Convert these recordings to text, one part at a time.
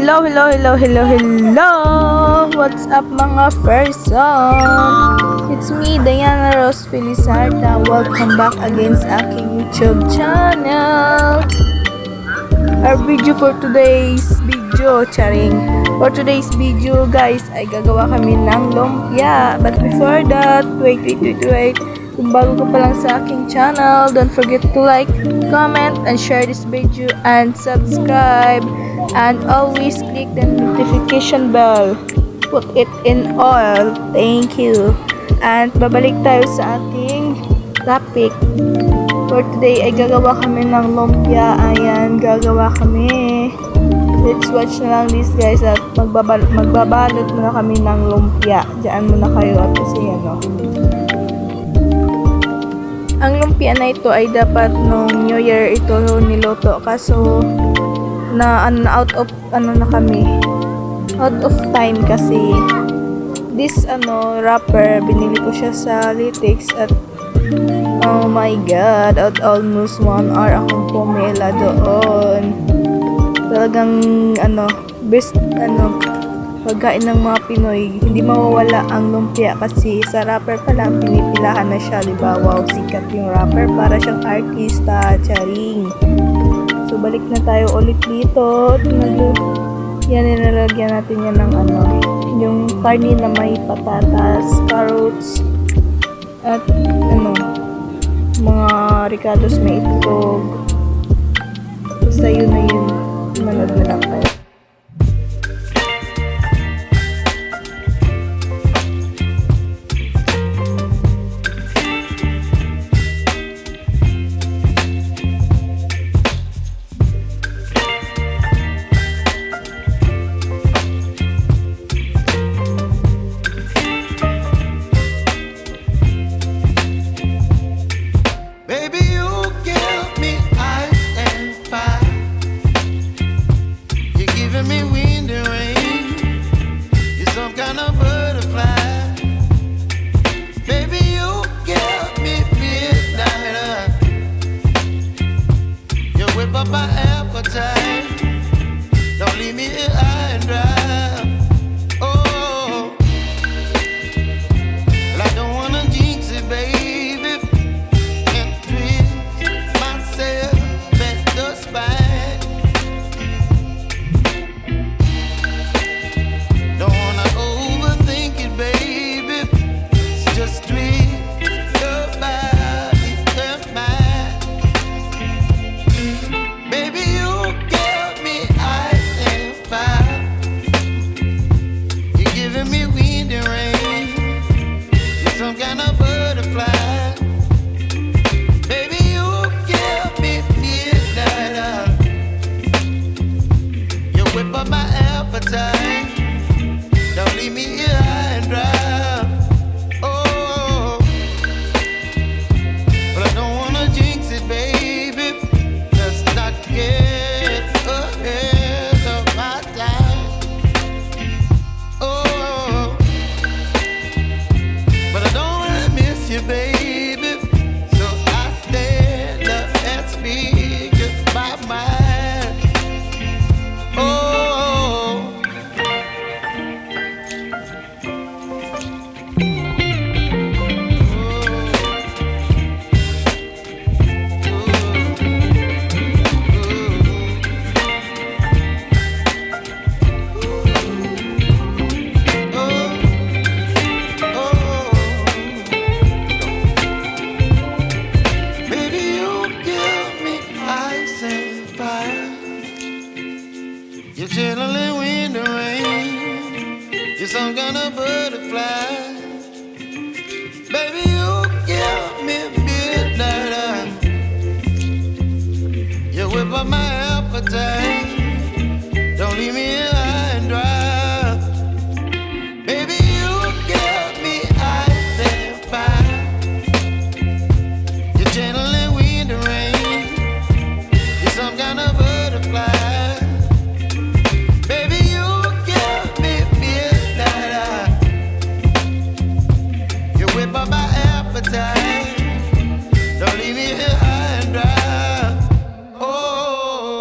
Hello! What's up mga person? It's me, Diana Rose Felizarta. Welcome back again sa aking YouTube channel. Our video for today's video, For today's video guys, ay gagawa kami ng lumpia. But before that, wait. Kung bago ka pa lang sa aking channel, don't forget to like, comment, and share this video and subscribe. And always click the notification bell. Put it in all. Thank you. And babalik tayo sa ating topic. For today ay gagawa kami ng lumpia. Ayan, gagawa kami. Let's watch na lang this guys at magbabalot muna kami ng lumpia. Diyan muna kayo at kasi ano. Ang lumpia na ito ay dapat nung New Year ito niluto kaso na out of time kasi this wrapper binili ko siya sa Litex at oh my god, at almost 1 hour akong pumila doon. Talagang best pagkain ng mga Pinoy, hindi mawawala ang lumpia kasi sa wrapper pa lang pinipilahan na siya, diba? Wow, sikat yung wrapper, para siyang artista, charing. So balik na tayo ulit dito. Yan, nilalagyan natin yan ng yung karne na may patatas, carrots, at mga ricados, may itlog. Basta yun na yun. Manood na lang tayo. My appetite, don't leave me here high and dry. Oh, well, I don't wanna jinx it, baby, and twist myself at the spine. Don't wanna overthink it, baby, it's just twist your body and mine. Baby, you give me ice and fire. You're giving me wind and rain. You're some kind of butterfly. Baby, you give me midnight. You whip up my appetite. Don't leave me here high and dry. Oh, but I don't wanna jinx it, baby. Get ahead of my time. Oh, but I don't wanna miss you, baby. So I stand up and speak my mind. Oh. You're chilling wind and rain. You're some kind of butterfly. Baby, you give me midnight. You whip up my appetite. Don't leave me here high and dry. Baby, you give me ice and fire. You're channeling wind and rain. You're some kind of butterfly. My appetite, don't leave me here high and dry. Oh,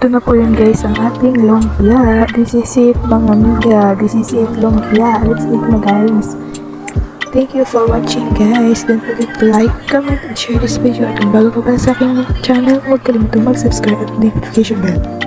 ito na po yun guys, ang ating lumpia. This is it mga amiga. This is it lumpia. Let's eat na guys. Thank you for watching guys. Don't forget to like, comment, and share this video. At kung bago ka pa sa aking channel, huwag kalimutan mag-subscribe at notification bell.